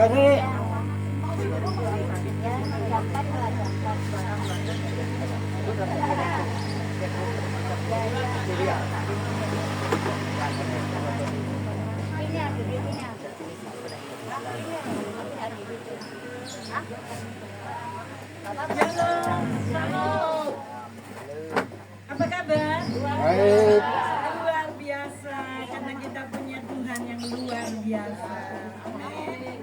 Dari Apa kabar? baik. Luar biasa, karena kita punya Tuhan yang luar biasa. Amin.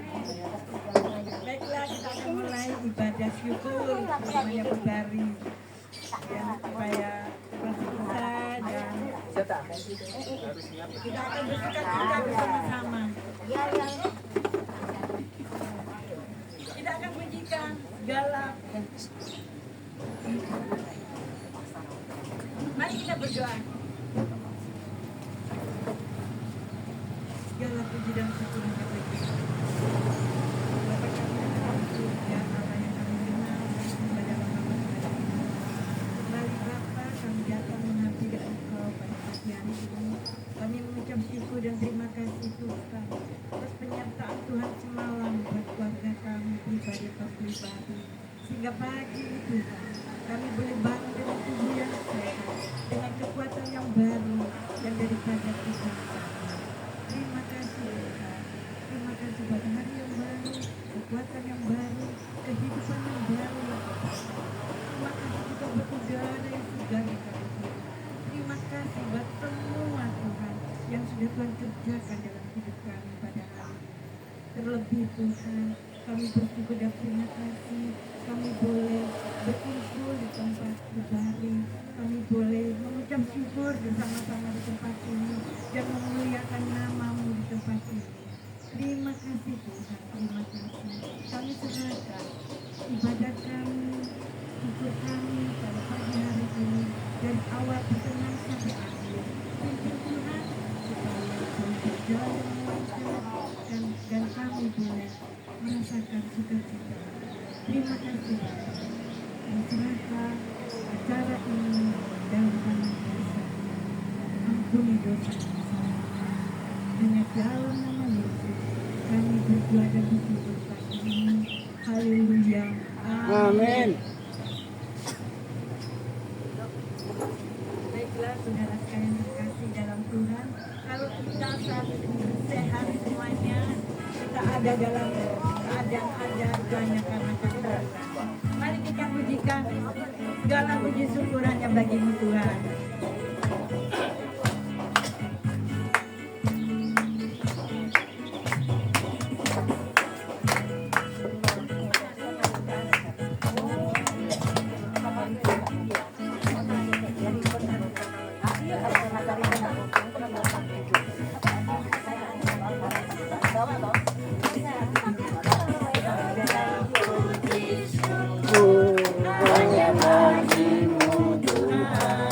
Baiklah, kita akan mulai ibadah syukur namanya berbari. Ya, supaya bersuka dan kita akan bersuka cita bersama-sama. Kita akan pujikan segala. Mari kita berdoa. Segala puji dan syukur hanya bagi Bapa kami yang ada di surga, Allah yang kami kenal dan sembah dalam nama Tuhan. Kembali Bapa, kami datang mengabdi Engkau pada pagi hari ini. Kami mengucap syukur dan terima kasih Tuhan atas penyertaan Tuhan semalam buat keluarga kami pribadi. Sehingga pagi ini Tuhan, kami boleh bangun dengan tubuh yang sehat, dengan kekuatan yang baru dan daripada Tuhan. Terima kasih Tuhan. Terima kasih buat hari yang baru, kekuatan yang baru, kehidupan yang baru. Terima kasih juga buat udara yang segar yang kami hidup. Terima kasih buat semua Tuhan yang sudah Tuhan kerjakan dalam hidup kami pada hari ini. Terlebih Tuhan, kami bersyukur dan terima kasih kami boleh berkumpul di tempat berbari, kami boleh mengucap syukur bersama-sama di tempat ini dan memuliakan nama-Mu di tempat ini. Terima kasih Tuhan, terima kasih. Kami serahkan ibadah kami, syukur kami pada pagi hari ini dari awal pertengahan sampai akhir. Pimpin Tuhan supaya kami berjalan dengan lancar dan kami boleh merasakan sukacita. Terima kasih. Dan serahkan acara ini dalam tangan kuasa. Ampuni dosa kami. Hanya dalam nama Yesus kami berdoa dan bersyukur pagi ini. Haleluya. Amin. Baiklah saudara sekalian terkasih dalam Tuhan. Kalau kita saat ini sehat semuanya, kita ada dalam keadaan hanya karena Tuhan. Mari kita pujikan segala puji syukur hanya bagi-Mu Tuhan. Hanya bagimu Tuhan,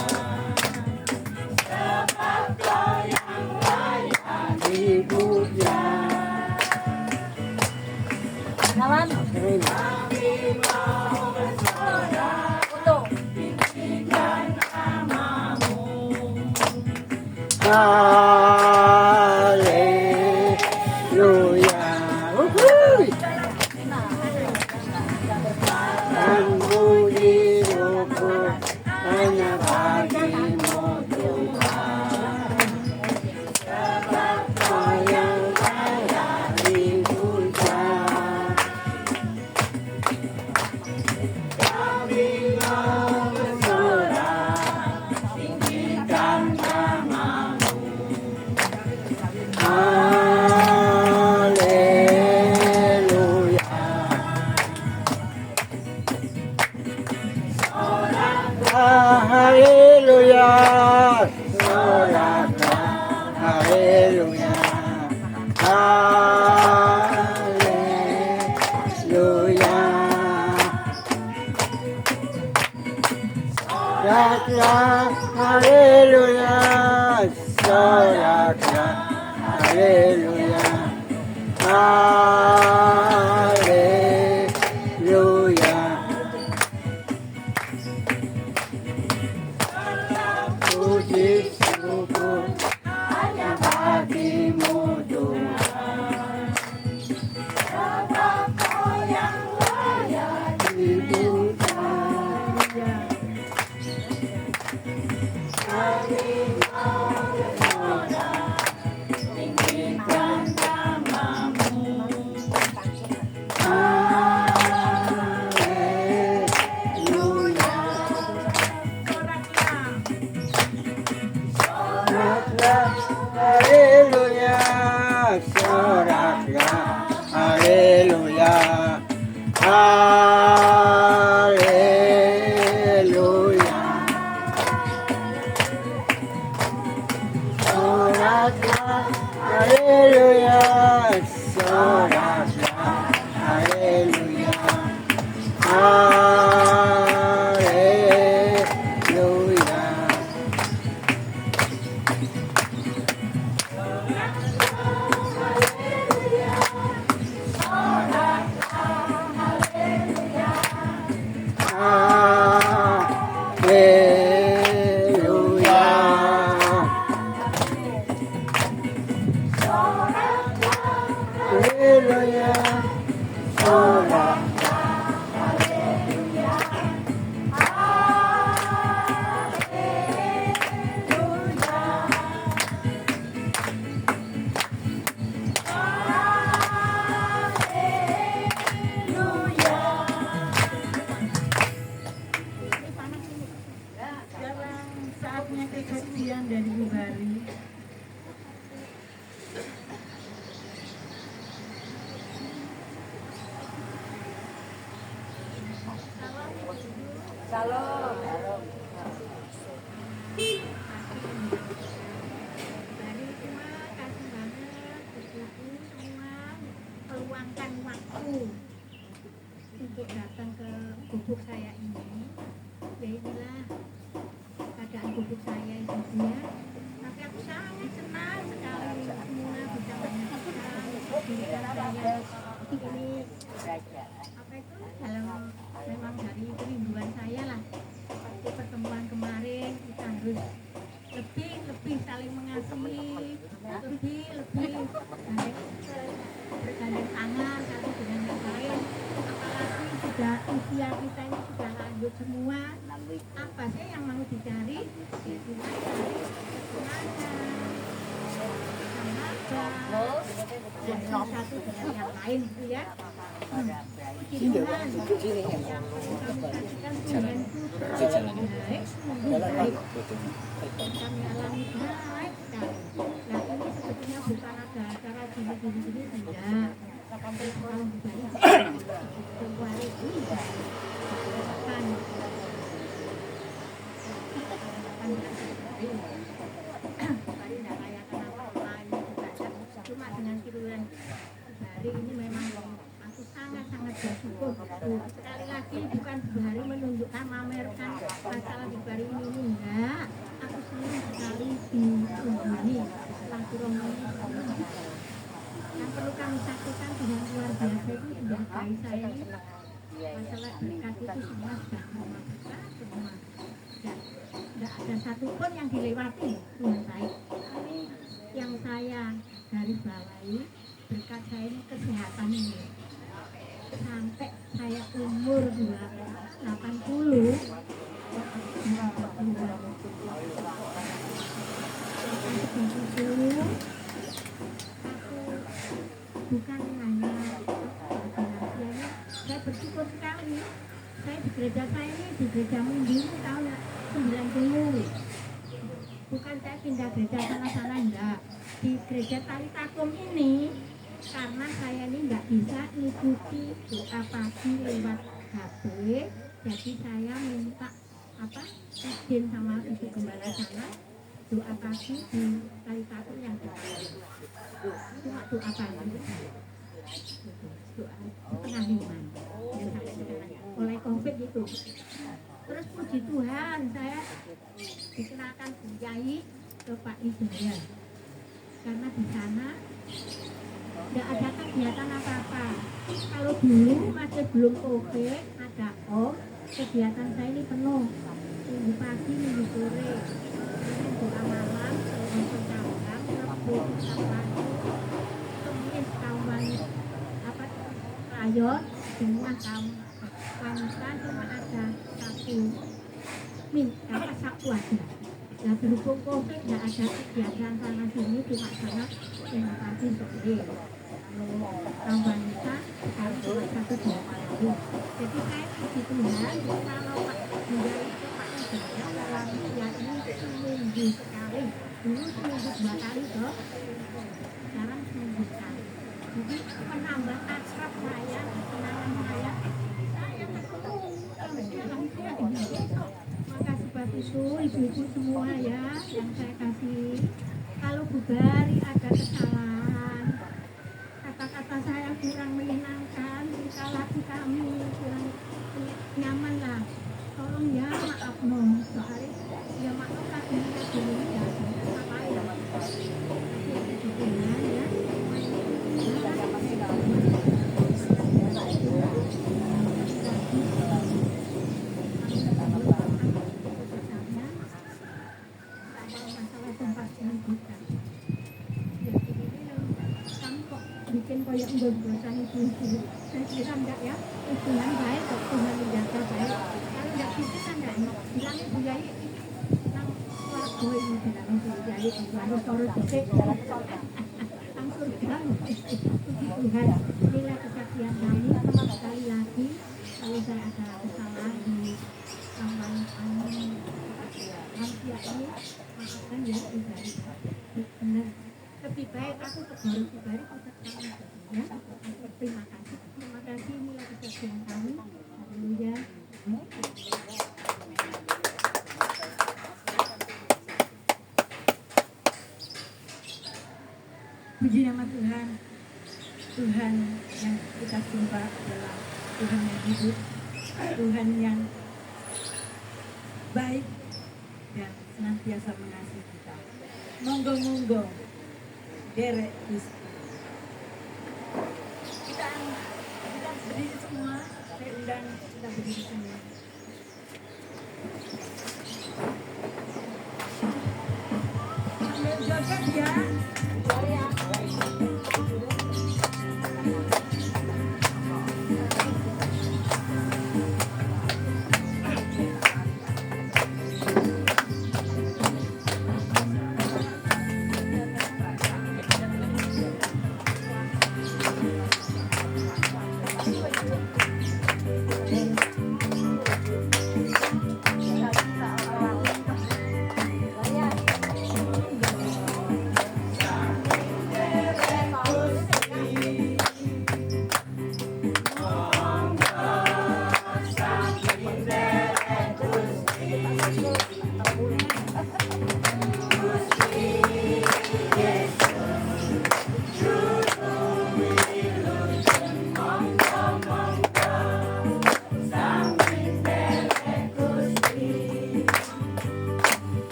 hidupnya. Amin. Haleluya. Wuhui. Dan puji syukur hanya bagimu Tuhan. Kau yang kaya dipuja. Kami mau bersorak, tinggikan nama-Mu. Haleluya. Haleluya. Soraklah. Haleluya. Haleluya. Soraklah. Haleluya. Soraklah. Haleluya. Haleluya. Puji syukur hanya bagimu Tuhan. Haleluya, soraka, haleluya, haleluya. Haleluya, soraka. Sekarang saatnya kesaksian dari Bu Bari. Bari, terima kasih banget ibu semua meluangkan waktu untuk datang ke gubuk saya ini. Ya inilah keadaan gubuk saya itu ya. Tapi aku sangat senang sekali semua bisa menyaksikan dirikan saya ini apa itu dalam memang dari kerinduan saya lah. Seperti pertemuan kemarin kita harus lebih saling mengasihi, lebih bergandeng tangan satu dengan yang lain. Apalagi sudah usia kita ini sudah lanjut semua, apa sih yang mau dicari? Yang satu dengan yang lain itu ya. Puji Tuhan, yang kasihkan Tuhanku baik. Kami alami baik sekali. Nah ini sebetulnya bukan ada acara gini-gini tidak. Kalau dibalik kembali ini akan Bari tidak rayakan apa-apa ini juga cuma dengan kirulan Bari ini memang aku sangat-sangat bersyukur. Sekali lagi bukan Bari menunjukkan mamerkan masalah di Bari ini enggak. Aku senang sekali dikunjungi Silaturahmi ini. Yang perlu kami saksikan dengan luar biasa itu sudah bayi saya ini masalah berkat itu semua sudah semua kita semua tidak ada satupun yang dilewati Tuhan baik. Ini yang saya garis bawahi berkat saya ini kesehatan ini sampai saya umur 80 bukan hanya saya bersyukur sekali. Saya di gereja saya ini di gereja Minggu tahun 90. Bukan saya pindah gereja sana-sana enggak. Di gereja Talitakum ini karena saya ini enggak bisa ikuti doa pagi lewat HP, jadi saya minta izin sama ibu gembala sana doa pagi di Talitakum yang cuma doa pagi. Doa setengah 5 yang sampai sekarang oleh COVID itu. Terus puji Tuhan saya dikenalkan Kiai ke Pak Hidayat karena di sana tidak ada kegiatan apa-apa. Kalau dulu masih belum COVID ada kegiatan saya ini penuh minggu pagi, minggu sore, doa malam, doa cabang, rebut pagi, kemudian kawan rayon semua kaum wanita cuma ada satu aja. Nah berhubung COVID nggak ada kegiatan sana sini cuma sana yang pagi sore. Kalau kaum wanita sekarang cuma 1-2 kali. Jadi saya puji Tuhan kalau Pak Hidayat itu Pak Hidayat dalam usia ini seminggu sekali. Dulu seminggu 2 kali toh, sekarang seminggu sekali. Jadi menambah akrab saya, kenangan saya maka sebab itu ibu-ibu semua ya yang saya kasih, kalau Bu Bari ada bikin kayak unggun-unggunan ibu-ibu. Saya kira enggak ya, Tuhan baik kok, Tuhan menjaga baik. Kalau enggak gitu kan enggak bilangnya Bu Yai ini nang warga ini bilangnya Bu Yai Tuhan sorot detik nang surga. Tuhan, inilah kesaksian saya. Sekali lagi, kalau saya ada kesalahan di tangan manusia ini, maafkan ya Tuhan. Benar. Lebih baik aku tegur pribadi ucapkan ya. Terima kasih inilah kesaksian kami. Haleluya. Puji nama Tuhan. Tuhan yang kita sembah adalah Tuhan yang hidup, Tuhan yang baik dan senantiasa mengasihi kita. Monggo derek Gusti. Kita berdiri semua. Saya undang kita berdiri semua. Sambil joget ya.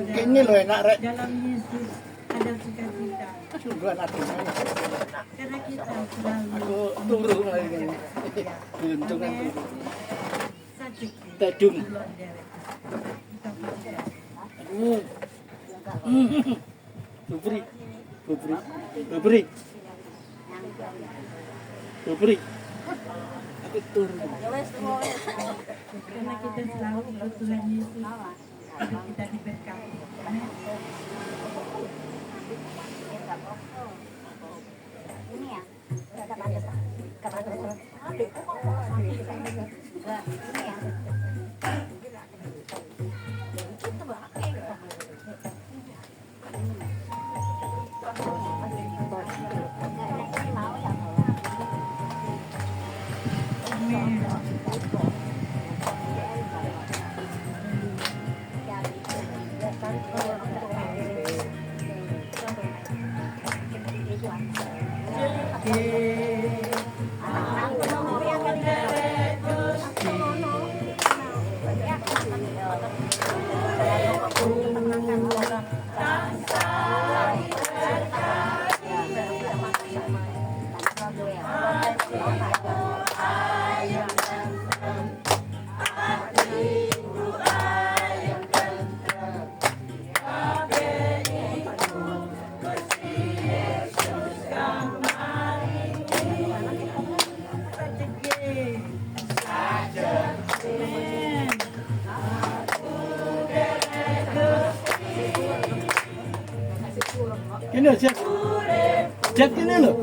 Ini loh enak rek. Dalam Yesus ada sukacita. Sungguh enak ini. Karena kita selalu Aku turu lagi ini. Beruntung kan turu. sakit. Tedung. Belum derek. Kita percaya. Bubri. Bubri. Bubri. Bubri. Aku turu. Karena kita selalu ikut Tuhan Yesus. Hidup kita diberkati. Amin. Ini ya, ada banyak. Ini ya. Ini loh, Jack. Jack ini loh.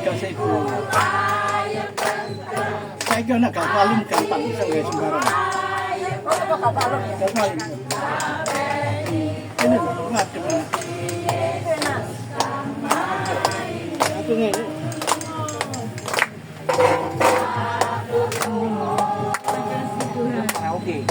Kasihku. Saya kira gak paling gampang bisa nggak sembarang. Gak paling. Ini loh, ngadep. Aku ini. Oke.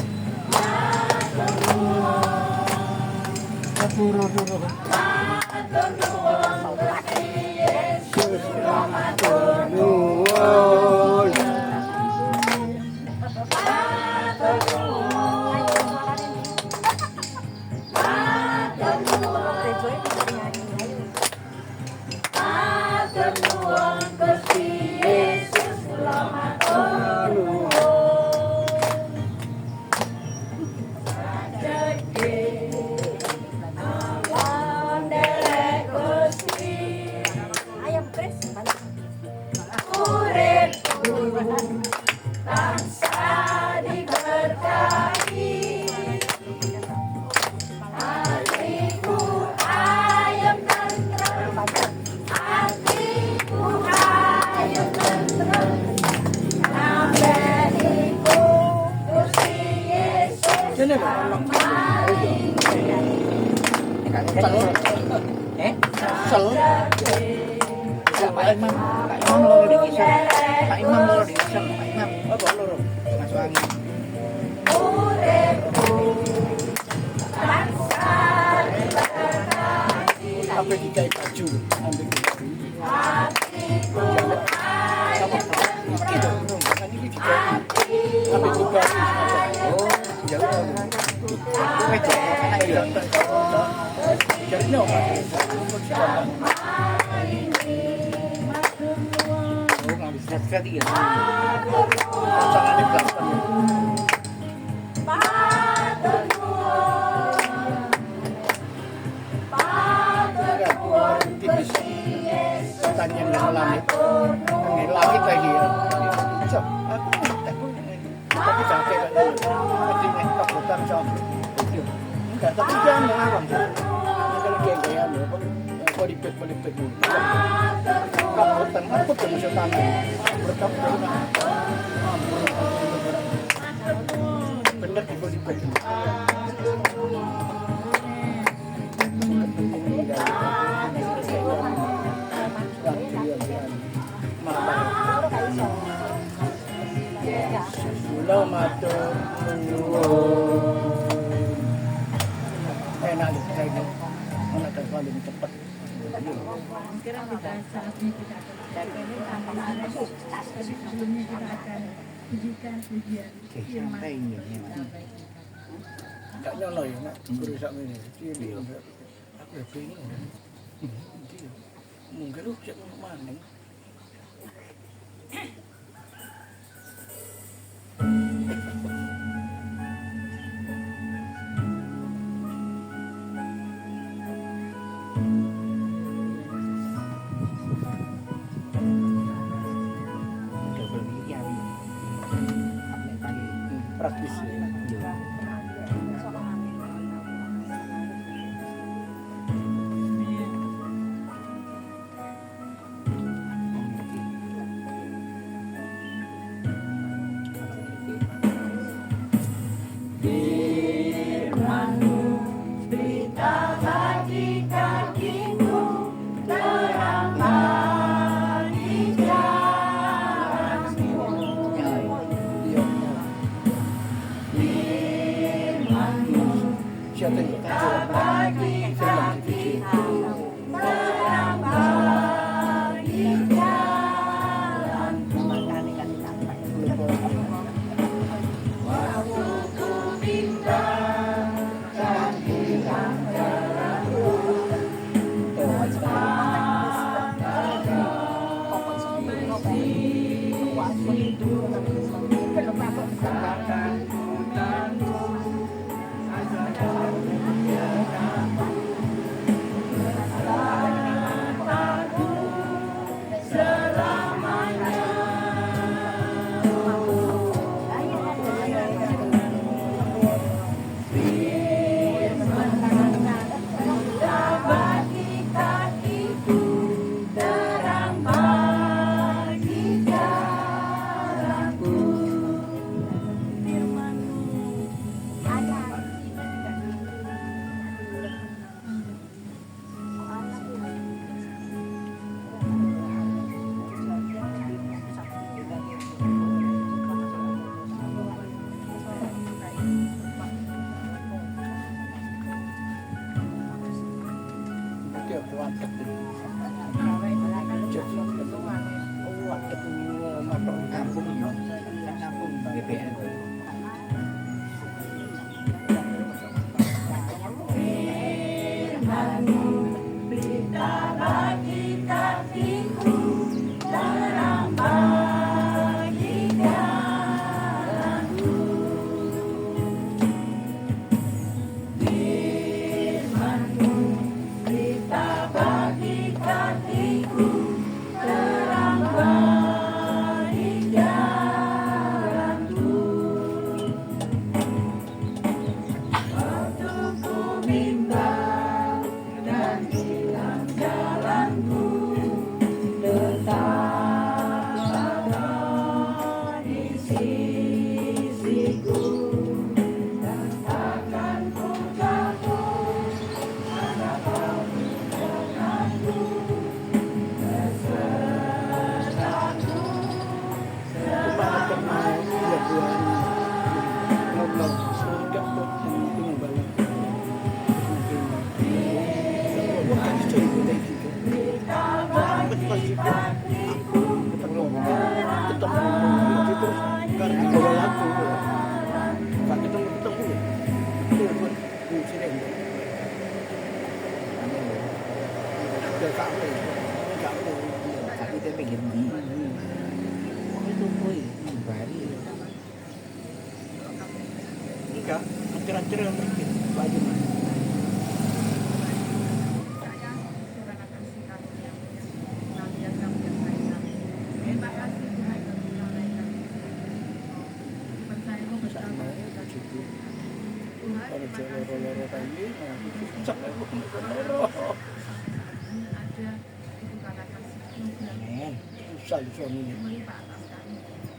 Sini loh. Sel. Pak Imam loro di kisah. Pak Imam loro di kisah. Pak Imam. Oh, kok loro. Mas Wangi. Apa kita baju ambil sama gitu kan ini juga ambil juga oh jauh gue jadi anak jadi no oh nggak bisa sekali ya sangat di belakang tipis pertanyaan yang langit lagi ya so aku tapi capek kan tapi nekap bukan capek enggak tapi jangan ngawang kalau gaya-gaya loh kok dipet dulu kamu tenang aku tuh masuk tangan berkap bener dipet Sudah matur enak deh Malah kan paling cepat. Kira kita saatnya kita akan tapi sebelumnya kita akan tujukan pujian firman Tuhan. Tak nyala ya nak guru sak ini. Dia aku ya bingung. Mungkin lu cek mana? Praktis ya. Siapa yang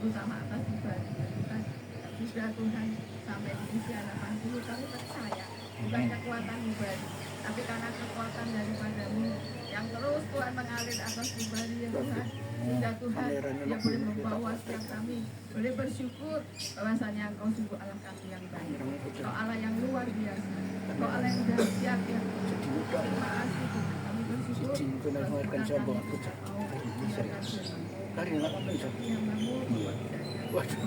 Utama atas pribadi kan sudah Tuhan sampai di usia 80 kami percaya bukan kekuatan pribadi tapi karena kekuatan daripadamu yang terus Tuhan mengalir atas pribadi ya Tuhan sudah Tuhan yang boleh membawa setiap kami boleh bersyukur bahwasanya Engkau sungguh Allah kami yang baik Engkau Allah yang luar biasa doa yang dahsyat ya. Terima kasih Tuhan. Kami bersyukur. Siji ku nek mau kan sombong aku. Kari nak apa iso? Waduh.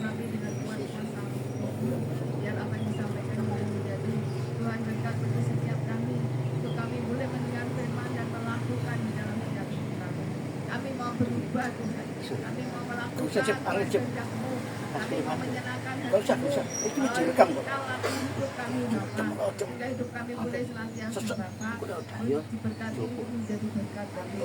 Biar apa yang disampaikan boleh menjadi Tuhan berkat bagi setiap kami. Untuk kami boleh mendengar firman dan melakukan di dalam setiap hidup kami. Kami mau berubah Tuhan. Kami mau melakukan kehendak-Mu. Kami mau menyenangkan Gak usah. Itu direkam kok. hidup kami Bapa. Sehingga hidup kami boleh senantiasa Bapa. Diberkati menjadi berkat bagi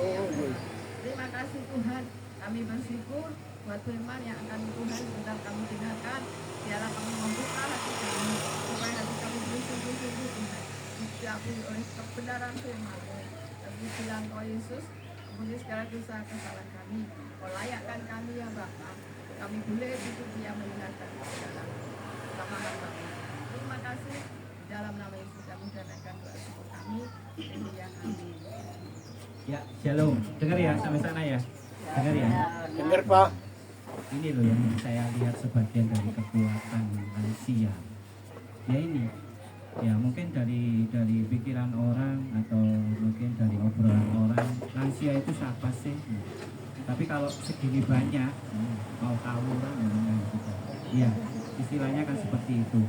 Terima kasih Tuhan. Kami bersyukur buat firman yang akan Tuhan sebentar kami dengarkan. Biarlah kami membuka hati kami supaya hati kami bersungguh-sungguh Tuhan dicapai oleh kebenaran firman-Mu. Kami bilang Tuhan Yesus, ampuni segala dosa kesalahan kami. Kau layakkan kami ya Bapa. Kami boleh duduk diam mendengarkan dalam kemahan kami. Terima kasih. Di dalam nama Yesus kami danakan doa syukur kami. Haleluya. Amin. Ya, shalom. Dengar ya sampai sana ya. Dengar ya. Dengar Pak. Ini loh yang saya lihat sebagian dari kekuatan lansia. Ya ini. Ya mungkin dari pikiran orang atau mungkin dari obrolan orang, lansia itu siapa sih? Tapi kalau segini banyak, mau tahu kan memang gitu. Iya, istilahnya kan seperti itu.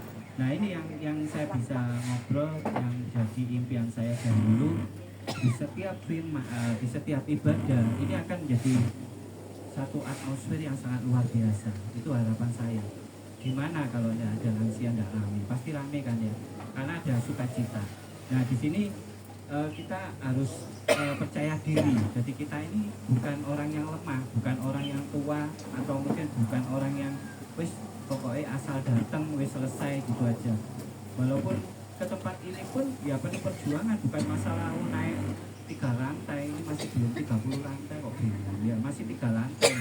Nah ini yang saya bisa ngobrol, yang jadi impian saya dari dulu, di setiap firman, di setiap ibadah ini akan menjadi satu atmosfer yang sangat luar biasa. Itu harapan saya. Gimana kalau ada lansia tidak rame? Pasti rame kan ya, karena ada sukacita. Nah di sini kita harus percaya diri. Jadi kita ini bukan orang yang lemah, bukan orang yang tua, atau mungkin bukan orang yang wis pokoknya asal datang wis selesai gitu aja. Walaupun ke tempat ini pun ya penuh perjuangan, bukan masalah naik 3 lantai, ini masih belum 30 lantai kok bingung. Ya masih 3 lantai.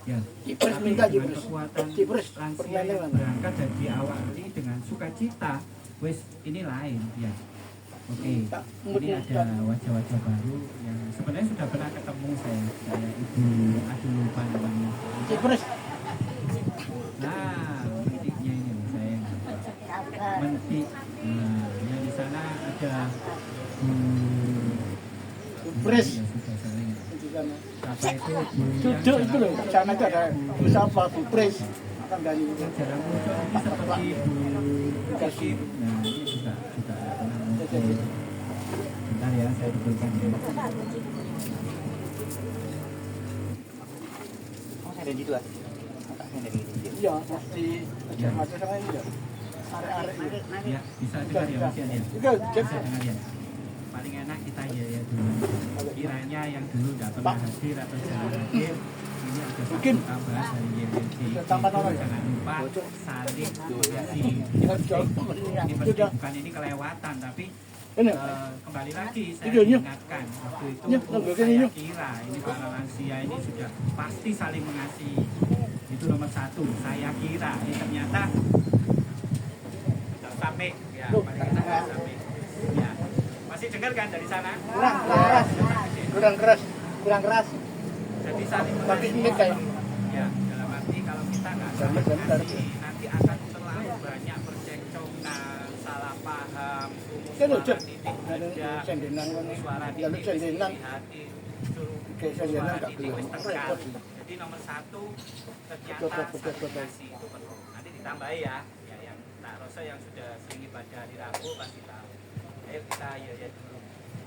Ya. Cipres Tapi minta dengan Cipres. kekuatan Cipres lansia yang berangkat dan diawali dengan sukacita, wis ini lain ya. Oke, ini ada wajah-wajah baru yang sebenarnya sudah pernah ketemu saya Ibu, aduh lupa namanya. Cipres. Nah, mentiknya ini loh saya yang lupa. Mentik. Nah, yang di sana ada Cipres. Ya sudah saya ingat. Siapa itu? Duduk itu loh, sana itu ada siapa Cipres. Akan dari Yang jarang muncul ini seperti Bu Kasih. Nah, ini juga pernah muncul. Bentar ya, saya betulkan ya. Ada gitu ah. Otaknya dari gitu. Iya, pasti ajar macam sama ini ya. Arek-arek gitu. Ya, bisa dengar ya Mas Ian ya? Itu Cip. Bisa dengar ya? Paling enak kita ya dulu. Kiranya yang dulu tidak pernah hadir atau jarang hadir, ini ada satu Mungkin. tambahan dari YWC. Tambah Itu apa ya? jangan lupa saling mengasihi. Kita jauh. Ini Itu pasti dah. bukan ini kelewatan, tapi Ini. kembali lagi saya Itu, Nyok. ingatkan waktu itu Nyok, ngambil gini, saya Nyok. kira ini para lansia ini sudah pasti saling mengasihi. Itu nomor 1. Saya kira ini ternyata tidak sampai ya, paling enak tidak sampai ya. Masih dengar kan dari sana? Kurang keras. Jadi saling Tapi ini mengasihi. kayak Ya, dalam arti kalau kita nggak Jangan, saling jangan. mengasihi, nanti akan terlalu banyak percekcokan, salah paham, Kan suara udah. titik Ada beda, sendenan kan. suara Jalur titik sendenan. di hati, suruh Kayak sendenan suara nggak titik belum. wis tekan. Repot. Jadi nomor 1 ternyata Betul, saling betul. mengasihi itu perlu. Nanti ditambahi ya, yang tak rasa yang sudah sering ibadah di Rabu pasti tahu. Ayo kita ya dulu.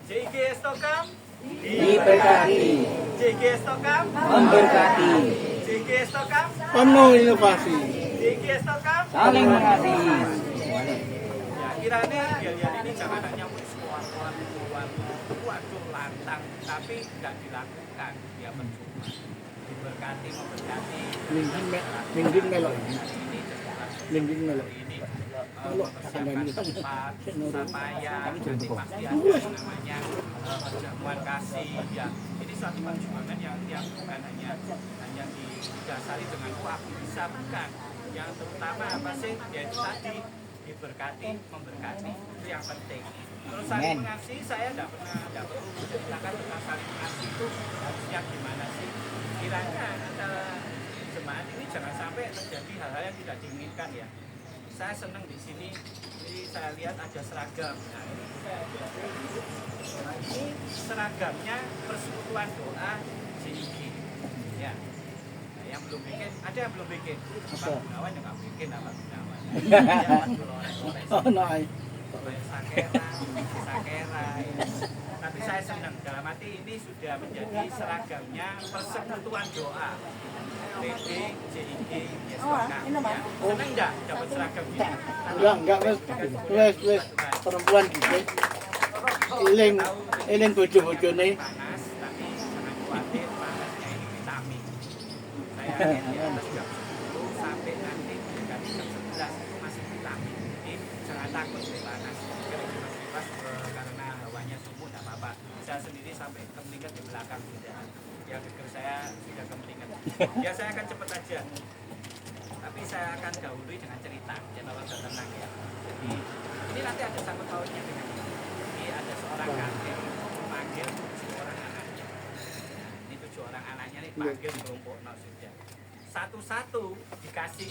JG Stokam Diberkati, JG Stokam memberkati, JG Stokam penuh inovasi. JG Stokam saling mengasihi. ya kiranya biar ini jangan hanya keluar waduh lantang, tapi nggak dilakukan ya percuma. Diberkati memberkati Linggin melok. ini jelas Linggin melok. ini mempersiapkan tempat supaya nanti pasti ada namanya perjamuan kasih ya. Ini suatu perjuangan yang bukan hanya didasari dengan aku bisa, bukan. Yang terutama apa sih? Yaitu tadi diberkati, memberkati, itu yang penting. Terus saling mengasihi, saya tidak perlu menceritakan tentang saling mengasihi itu harusnya gimana sih. Kiranya antara jemaat ini jangan sampai terjadi hal-hal yang tidak diinginkan ya. saya senang di sini. Jadi saya lihat ada seragam. Nah, ini seragamnya Persekutuan Doa JIG. Ya. Nah, yang belum bikin, ada yang belum bikin. Pak Gunawan yang nggak bikin, Pak Gunawan. Ya, Oh, naik. Sakera ya. Tapi saya senang dalam arti ini sudah menjadi seragamnya Persekutuan Doa PD JIG Yesoka. Ya. Senang enggak dapat seragam ini? Enggak, wes perempuan gitu. Eling bojo-bojone. Panas, tapi jangan khawatir panasnya ini vitamin. Saya lihat di atas jam 10 sampai nanti mendekati jam 11 itu masih vitamin. Jadi jangan takut di panas. Kalau cuma kipas karena hawanya sumuk tidak apa-apa. Saya sendiri sampai kemeringat di belakang sudah. Ya geger saya sudah kemeringat. Ya saya akan cepat aja. Tapi saya akan dahului dengan cerita. Jangan sudah tenang ya. Jadi ini nanti ada sangkut pautnya dengan ini. Jadi ada seorang kakek memanggil 7 orang anaknya. Ini 7 orang anaknya nih panggil kelompok sudah. Satu-satu dikasih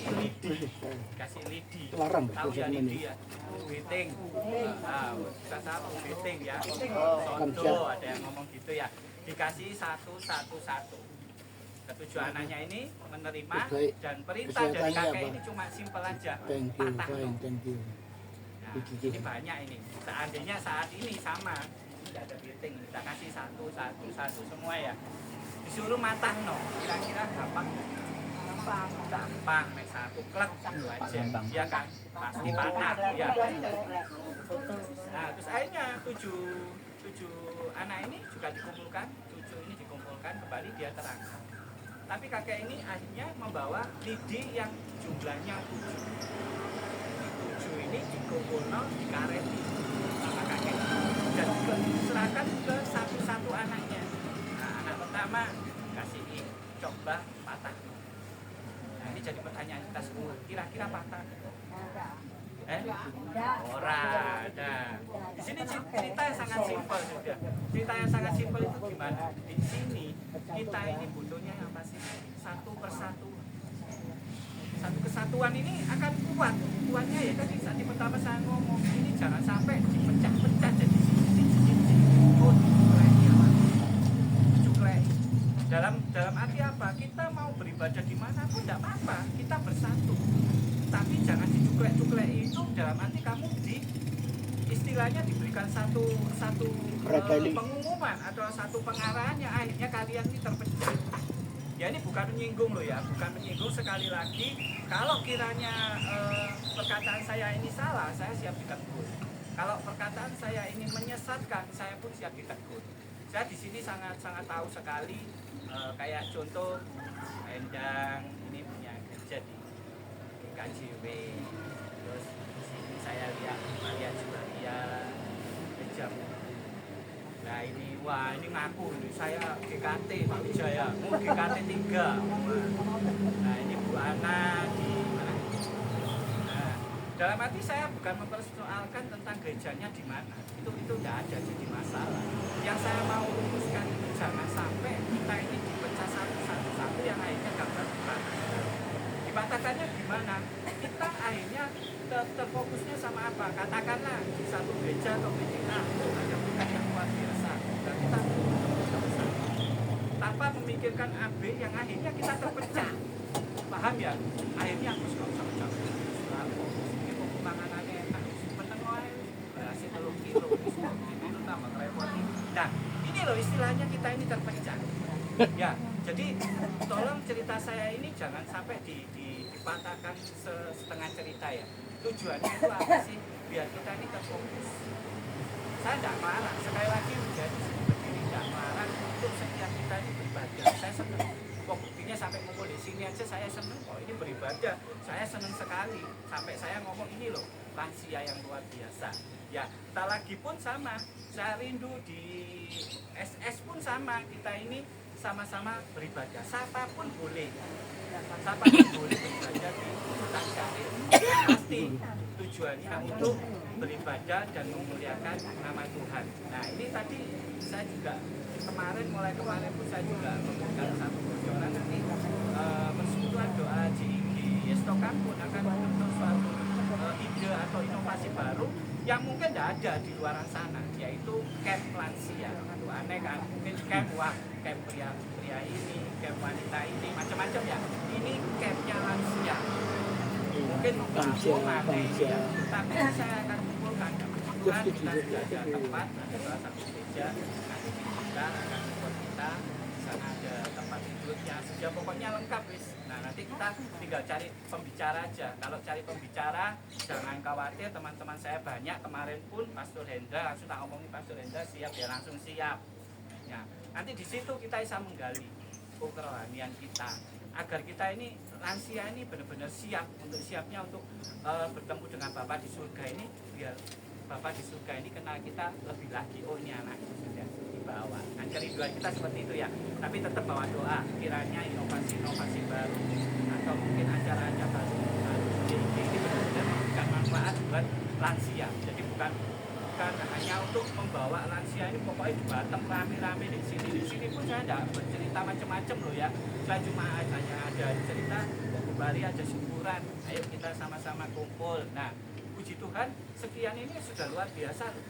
lidi. Larang, Tahu ya ini. lidi ya? Witing. Satu witing ya. Sondo ada yang ngomong gitu ya. Dikasih satu. Ketujuh anaknya ini menerima dan perintah dari kakek ini cuma simpel aja. Thank you. Nah, ini banyak ini. Seandainya saat ini sama, tidak ada witing, kita kasih satu semua ya. Disuruh matang no, kira-kira gampang. Gampang, naik satu klek gitu aja. Ya kan, pasti patah. Ya. Nah, terus akhirnya tujuh anak ini juga dikumpulkan, 7 ini dikumpulkan kembali dia terangkan. Tapi kakek ini akhirnya membawa lidi yang jumlahnya 7 ini dikumpulkan, dikareti sama kakek dan diserahkan ke satu anaknya. Nah, anak pertama kasih coba patah. Nah, ini jadi pertanyaan kita semua, kira-kira patah? Ora ada. Di sini cerita yang sangat simpel sudah. Cerita yang sangat simpel itu gimana? Di sini kita ini butuhnya apa sih? Satu persatuan. Satu kesatuan ini akan kuat. Kuatnya ya tadi saat pertama saya ngomong ini jangan sampai dipecah-pecah jadi dalam arti apa? Kita mau beribadah di mana pun tidak apa-apa. Kita bersatu. Tapi jangan dicuklek-cuklek itu dalam arti kamu istilahnya diberikan satu pengumuman atau satu pengarahan yang akhirnya kalian ini terpecah. Ya ini bukan menyinggung loh ya, bukan menyinggung sekali lagi. Kalau kiranya perkataan saya ini salah, saya siap ditegur. Kalau perkataan saya ini menyesatkan, saya pun siap ditegur. Saya di sini sangat tahu sekali kayak contoh Endang ini punya gereja di KJW, terus di sini saya lihat Maria Julia jam. Nah ini wah ini ngaku ini saya GKT Pak Wijaya, GKT 3. Nah ini Bu Ana di mana? Nah, dalam arti saya bukan mempersoalkan tentang gerejanya di mana, itu tidak ada jadi masalah. Yang saya mau luruskan itu jangan sampai kita ini dipecah satu yang akhirnya gambar dipatahkannya gimana? Kita akhirnya terfokusnya sama apa? Katakanlah di satu gereja atau PCA ada bukan yang luar biasa dan kita tanpa memikirkan AB yang akhirnya kita terpecah. Paham ya? Akhirnya aku suka selalu ini penanganannya enak menengok berhasil 3 kilo itu tambah repot. Nah ini loh istilahnya kita ini terpecah ya. Jadi tolong cerita saya ini jangan sampai dipatahkan setengah cerita ya. Tujuannya itu apa sih? Biar kita ini terfokus. Saya tidak marah, sekali lagi menjadi berdiri tidak marah untuk setiap kita ini beribadah. Saya senang. Kok buktinya sampai ngumpul di sini aja saya senang. Oh ini beribadah, saya senang sekali. Sampai saya ngomong ini loh, lansia yang luar biasa. Ya, tak lagi pun sama. Saya rindu di SS pun sama. Kita ini sama-sama beribadah. Siapapun boleh. Siapapun boleh beribadah di Kota Syarif. Pasti tujuannya untuk beribadah dan memuliakan nama Tuhan. Nah ini tadi saya juga mulai kemarin pun saya juga memberikan satu bocoran nanti Persekutuan Doa JIG Yestoka pun akan membentuk suatu ide atau inovasi baru yang mungkin tidak ada di luar sana, yaitu camp lansia. Aduh, aneh kan, mungkin camp camp pria ini, camp wanita ini, macam-macam ya. Ini campnya lansia. Mungkin membangun aneh ya, tapi saya akan kumpulkan. Kebetulan kita sudah ada tempat, ada salah satu gereja, nanti kita akan support kita. Sana ada tempat tidurnya, sudah pokoknya lengkap wis. Nah nanti kita tinggal cari pembicara aja. Kalau cari pembicara jangan khawatir, teman-teman saya banyak. Kemarin pun Pastor Hendra langsung tak ngomongin Pastor Hendra siap ya, langsung siap. Ya, nanti di situ kita bisa menggali kerohanian kita agar kita ini lansia ini benar-benar siapnya untuk bertemu dengan Bapa di surga ini, biar Bapa di surga ini kenal kita lebih lagi. Oh ini anak sudah dibawa. Nah, kerinduan kita seperti itu ya. Tapi tetap bawa doa. Kiranya inovasi-inovasi baru atau mungkin acara-acara baru ini benar-benar memberikan manfaat buat lansia. Jadi bukan hanya untuk membawa lansia ini pokoknya di Batam rame-rame di sini pun saya tidak bercerita macam-macam loh ya. Saya cuma hanya ada cerita kembali ada syukuran. Ayo kita sama-sama kumpul. Nah puji Tuhan sekian ini sudah luar biasa loh.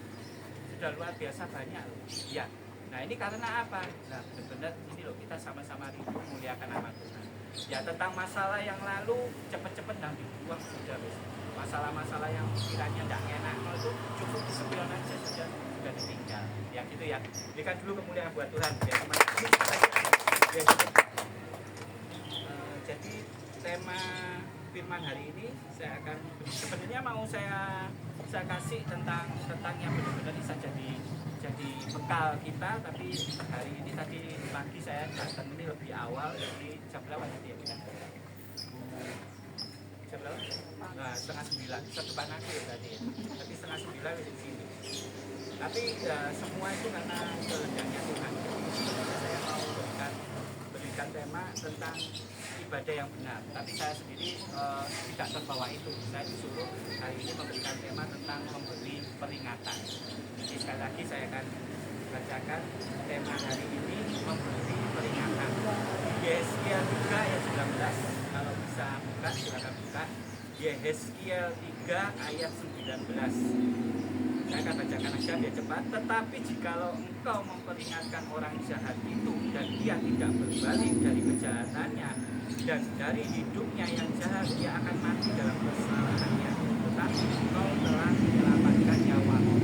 Sudah luar biasa banyak loh ya. Nah ini karena apa? Nah benar-benar ini loh kita sama-sama rindu memuliakan nama Tuhan. Ya tentang masalah yang lalu cepet-cepet dan dibuang sudah wis. Masalah-masalah yang kiranya tidak enak itu cukup disempion aja sudah ditinggal. Ya gitu ya. Berikan dulu kemuliaan buat Tuhan ya teman-teman. Ya, jadi tema firman hari ini saya akan sebenarnya mau saya kasih tentang yang benar-benar bisa jadi bekal kita, tapi hari ini tadi pagi saya datang ini lebih awal, jadi jam berapa tadi ya kita? Jam berapa? Nah, 8:30 bisa depan aku ya tadi ya. Tapi 8:30 di sini. Tapi ya, semua itu karena kehendaknya Tuhan. Saya mau berikan tema tentang ibadah yang benar, tapi saya sendiri tidak terbawa itu. Saya disuruh hari ini memberikan tema tentang memberi peringatan. Jadi sekali lagi saya akan bacakan tema hari ini, memberi peringatan. Yehezkiel 3 ayat 19. Kalau bisa buka silakan buka. Yehezkiel 3 ayat 19. Saya akan bacakan aja biar cepat. Tetapi jikalau engkau memperingatkan orang jahat itu dan dia tidak berbalik dari kejahatannya dan dari hidupnya yang jahat, dia akan mati dalam kesalahannya. Tetapi engkau telah menyelamatkan nyawamu.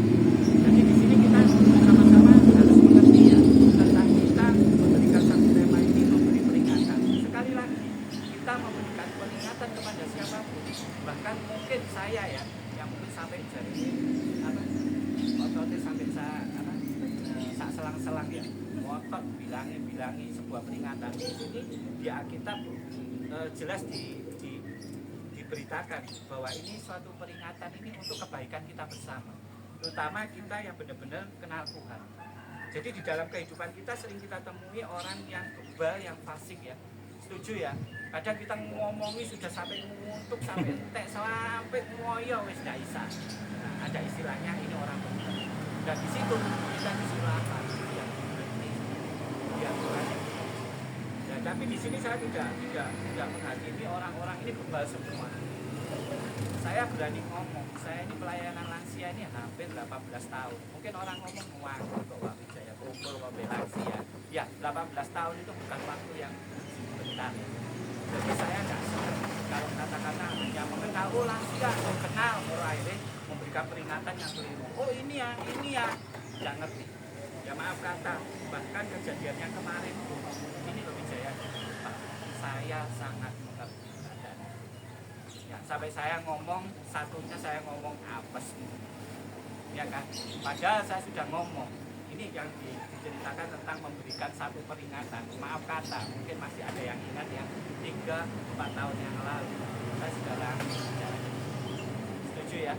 Jadi di sini kita sama-sama harus mengerti ya tentang kita memberikan satu tema ini, memberi peringatan. Sekali lagi kita memberikan peringatan kepada siapapun, bahkan mungkin saya ya yang mungkin sampai jadi ototnya sampai sak selang-selang ya, ngotot bilangi sebuah peringatan. Di sini di Alkitab jelas diberitakan bahwa ini suatu peringatan ini untuk kebaikan kita bersama, terutama kita yang benar-benar kenal Tuhan. Jadi di dalam kehidupan kita sering kita temui orang yang kebal, yang fasik ya. Setuju ya? Kadang kita ngomongi sudah sampai nguntuk, sampai entek, sampai ngoyo wis ndak bisa. Nah, ada istilahnya ini orang benar. Dan di situ kita disuruh apa? Yang berhenti. Yang berani. Ya, tapi di sini saya tidak menghakimi orang-orang ini kebal semua. Saya berani ngomong, saya ini pelayanan lansia ini hampir 18 tahun. Mungkin orang ngomong waktu kok Wak Wijaya kumpul mobil lansia. Ya, 18 tahun itu bukan waktu yang bentar. Jadi saya tidak senang kalau kata-kata hanya mengenal lansia, kenal akhirnya memberikan peringatan yang keliru. Oh ini ya, tidak ngerti. Ya maaf kata, bahkan kejadian yang kemarin ini loh Wijaya, saya sangat mengerti. Ya, sampai saya ngomong, satunya saya ngomong apes. Ya kan, padahal saya sudah ngomong. Ini yang diceritakan tentang memberikan satu peringatan. Maaf kata, mungkin masih ada yang ingat yang 3-4 tahun yang lalu. Saya sudah lama bicara. Setuju ya?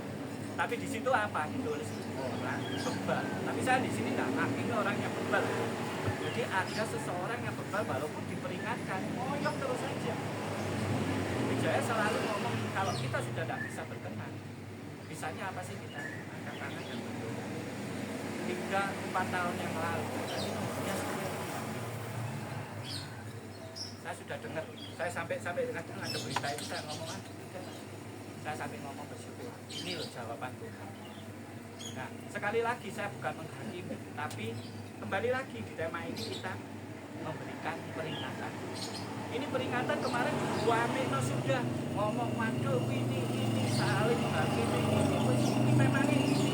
Tapi di situ apa? Ditulis orang bebal. Tapi saya di sini nggak ngaking orang yang bebal. Jadi ada seseorang yang bebal walaupun diperingatkan, ngoyok terus saja. Wijaya selalu ngomong kalau kita sudah tidak bisa berkenan, bisanya apa sih kita angkat tangan dan berdoa. 3-4 tahun yang lalu, saya sudah dengar, saya sampai kadang ada berita itu saya ngomong Saya sampai ngomong bersyukur. Ini loh jawaban Tuhan. Nah, sekali lagi saya bukan menghakimi, tapi kembali lagi di tema ini kita memberikan peringatan. Ini peringatan kemarin Wameno sudah ngomong, waduh ini saling menghakimi ini memang ini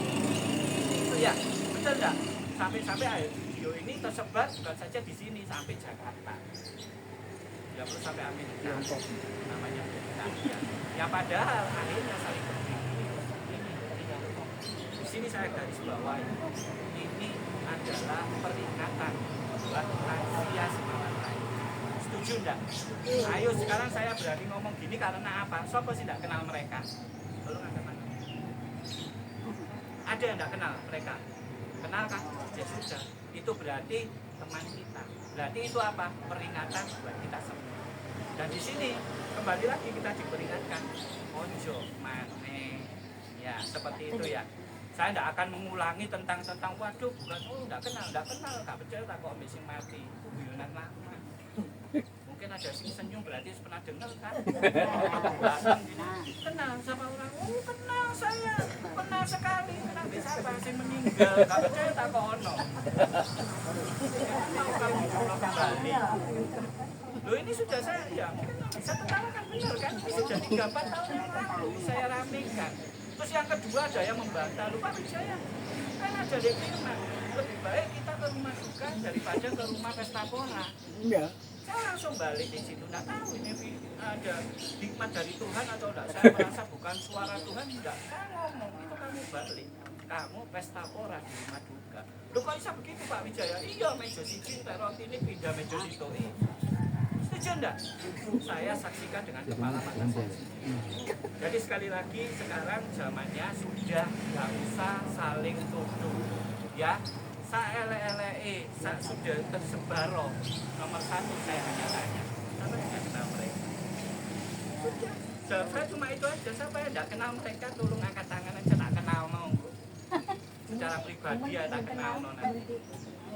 itu ya, betul enggak? Sampai akhir video ini tersebar bukan saja di sini, sampai Jakarta. Ya perlu sampai Amerika, namanya ya. Ya padahal akhirnya saling berdiri. Di sini saya garis bawahi, ini adalah peringatan buat lansia Semarang Raya. Setuju enggak? Ayo sekarang saya berani ngomong gini karena apa? Siapa sih enggak kenal mereka? Tolong angkat tangan. Ada yang enggak kenal mereka? Kenal kan? Ya sudah. Itu berarti teman kita. Berarti itu apa? Peringatan buat kita semua. Dan di sini kembali lagi kita diperingatkan. Ojo mane. Ya seperti itu ya. Saya tidak akan mengulangi tentang waduh bukan enggak kenal, enggak percaya tak kok missing mati. Guyonan lama. Mungkin ada sing senyum berarti pernah dengar kan? Kenal sama orang, kenal saya, kenal sekali, kenal bisa apa sing meninggal, enggak percaya tak kok ono. Mau kamu coba kembali. Loh ini sudah saya ya, bisa tertawakan benar kan? Ini sudah 3-4 tahun yang lalu saya ramekan. Terus yang kedua ada yang membantah, lupa Wijaya kan ada di firman, lebih baik kita ke rumah duka daripada ke rumah pesta pora. Iya. Saya langsung balik di situ, nggak tahu ini ada hikmat dari Tuhan atau enggak. Saya merasa bukan suara Tuhan, enggak. Saya ngomong, itu kamu balik, kamu pesta pora di rumah duka. Loh kok bisa begitu Pak Wijaya? Iya, meja siji terot ini pindah meja situ. Setuju enggak? Saya saksikan dengan kepala mata saya. Jadi sekali lagi sekarang zamannya sudah nggak usah saling tuduh, ya. Sudah tersebar loh. Nomor 1 saya hanya tanya, siapa yang nggak kenal mereka? Sudah, jawab saya cuma itu aja. Siapa yang nggak kenal mereka? Tolong angkat tangan aja, tak kenal nonggo. Secara pribadi ya tak kenal nanti.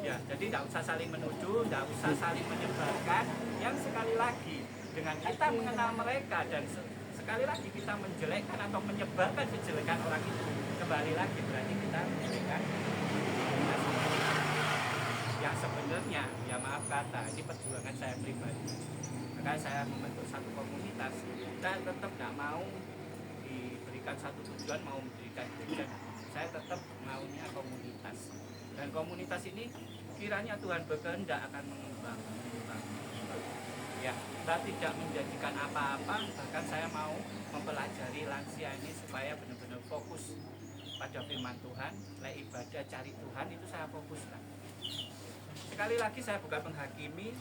Ya, jadi tidak usah saling menuduh, tidak usah saling menyebarkan. Yang sekali lagi dengan kita mengenal mereka dan sekali lagi kita menjelekkan atau menyebarkan kejelekan orang itu, kembali lagi berarti kita menjelekkan yang sebenarnya, ya maaf kata, ini perjuangan saya pribadi. Maka saya membentuk satu komunitas. Saya tetap tidak mau diberikan satu tujuan, mau mendirikan gereja. Saya tetap maunya komunitas. Dan komunitas ini kiranya Tuhan berkehendak akan mengembang. Ya, kita tidak menjanjikan apa-apa, bahkan saya mau mempelajari lansia ini supaya benar-benar fokus pada firman Tuhan, ibadah cari Tuhan itu saya fokuskan. Sekali lagi saya bukan menghakimi,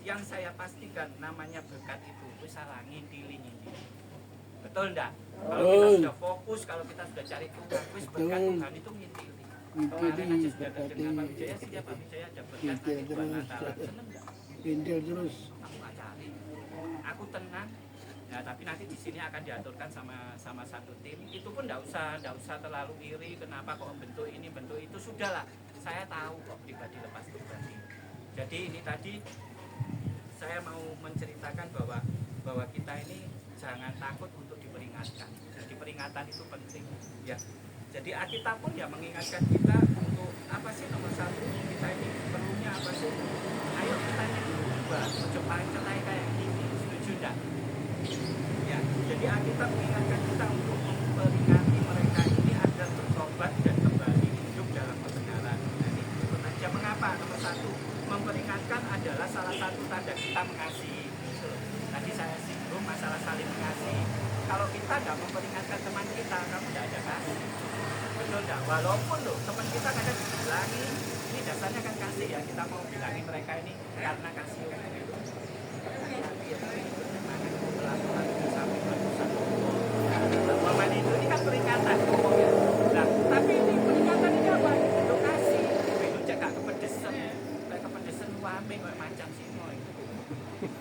yang saya pastikan namanya berkat itu, salah ngintili. Betul enggak? Kalau kita sudah fokus, kalau kita sudah cari Tuhan, berkat Tuhan itu ngintili. Kemarin aja sudah terdengar Pak Wijaya, siapa Pak Wijaya ada berkat nanti buat Natalan, seneng enggak? Pindah terus. Aku nggak cari, aku tenang. Nah, tapi nanti di sini akan diaturkan sama satu tim. Itu pun nggak usah terlalu iri. Kenapa kok bentuk ini, bentuk itu, sudahlah. Saya tahu kok pribadi lepas pribadi. Jadi ini tadi saya mau menceritakan bahwa kita ini jangan takut untuk diperingatkan. Jadi peringatan itu penting. Ya. Jadi Alkitab pun ya mengingatkan kita untuk apa sih nomor 1 kita ini perlunya apa sih? Ayo kita ini berubah, coba cetai kayak gini, setuju enggak? Ya, jadi Alkitab mengingatkan kita untuk memperingati mereka ini agar bertobat dan kembali hidup dalam kebenaran. Jadi itu aja mengapa nomor 1 memperingatkan adalah salah satu tanda kita mengasihi. Tadi saya singgung masalah saling mengasihi. Kalau kita tidak memperingatkan teman kita, kamu tidak ada kasih. Betul enggak? Walaupun loh teman kita kadang dibilangi, ini dasarnya kan kasih ya, kita mau bilangi mereka ini karena kasih kan itu. Tapi ya bagaimana melakukan sampai ratusan momen itu, ini kan peringatan ya. Nah, tapi ini peringatan ini apa? Itu kasih. Itu jaga kepedesan, kayak kepedesan wame kayak macam simo itu.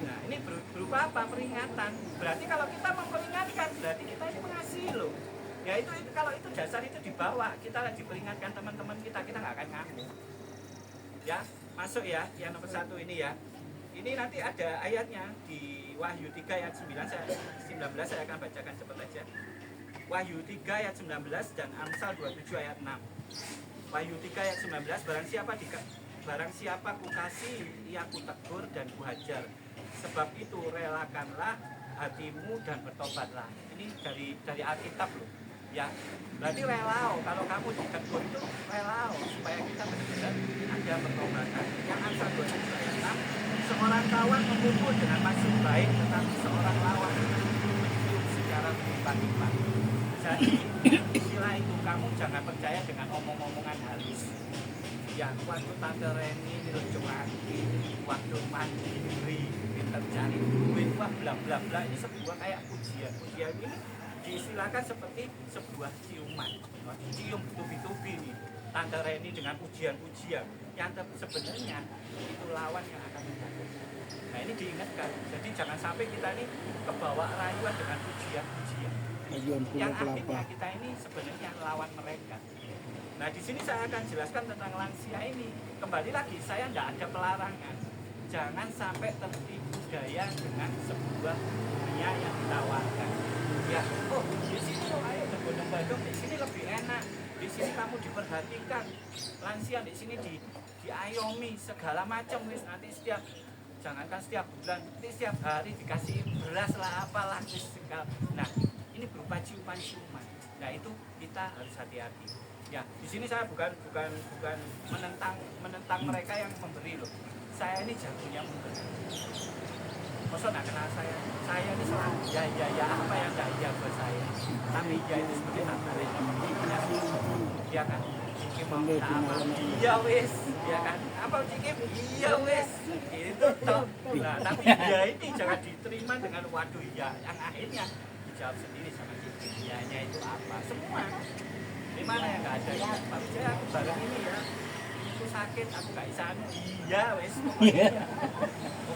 Nah, ini berupa apa? Peringatan. Berarti kalau kita memperingatkan, berarti kita ini mengasihi loh. Ya itu kalau itu dasar itu dibawa, kita lagi peringatkan teman-teman kita nggak akan ngamuk. Ya, masuk ya, yang nomor 1 ini ya. Ini nanti ada ayatnya di Wahyu 3 ayat 19 saya akan bacakan cepat aja. Wahyu 3 ayat 19 dan Amsal 27 ayat 6. Wahyu 3 ayat 19, barang siapa kukasih, ia kutegur dan kuhajar. Sebab itu relakanlah hatimu dan bertobatlah. Ini dari Alkitab loh. Ya, berarti relao. Kalau kamu ditegur itu relao supaya kita benar-benar ada pertobatan. Yang Amsal 27 ayat 6, seorang kawan memukul dengan maksud baik, tetapi seorang lawan mencium secara berlipat-lipat. Jadi istilah itu kamu jangan percaya dengan omong-omongan halus. Ya, waktu Tante Reni lucu lagi, waktu mandiri, pintar cari duit, wah bla bla bla, ini sebuah kayak pujian. Pujian ini diistilahkan seperti sebuah ciuman. Cium tubi-tubi nih Tante Reni dengan pujian-pujian yang sebenarnya itu lawan yang akan menjatuhkan. Nah ini diingatkan, jadi jangan sampai kita ini kebawa rayuan dengan pujian-pujian yang akhirnya kita ini sebenarnya lawan mereka. Nah di sini saya akan jelaskan tentang lansia ini. Kembali lagi, saya tidak ada pelarangan. Jangan sampai tertipu daya dengan sebuah dunia yang ditawarkan. Ya, oh di sini loh, ayo berbondong-bondong, di sini lebih enak. Di sini kamu diperhatikan. Lansia di sini diayomi segala macam. Nanti jangankan setiap bulan, nanti setiap hari dikasih beras lah, apalah segala. Nah ini berupa ciuman-ciuman. Nah itu kita harus hati-hati. Ya, di sini saya bukan menentang mereka yang memberi loh. Saya ini jagonya memberi. Masa nggak kenal saya? Saya ini selalu ya apa yang nggak iya buat saya. Tapi ya itu seperti Tante ya kan. Ciki mau apa? Iya wes, ya kan. Apa Ciki? Iya wes. Itu toh. Nah, tapi ya ini jangan diterima dengan waduh ya. Yang akhirnya dijawab sendiri sama Ciki. Iyanya itu apa? Semua. Di mana yang nggak ada ya? Pak Wijaya aku bareng ini ya. Aku sakit, aku nggak bisa. Iya wes.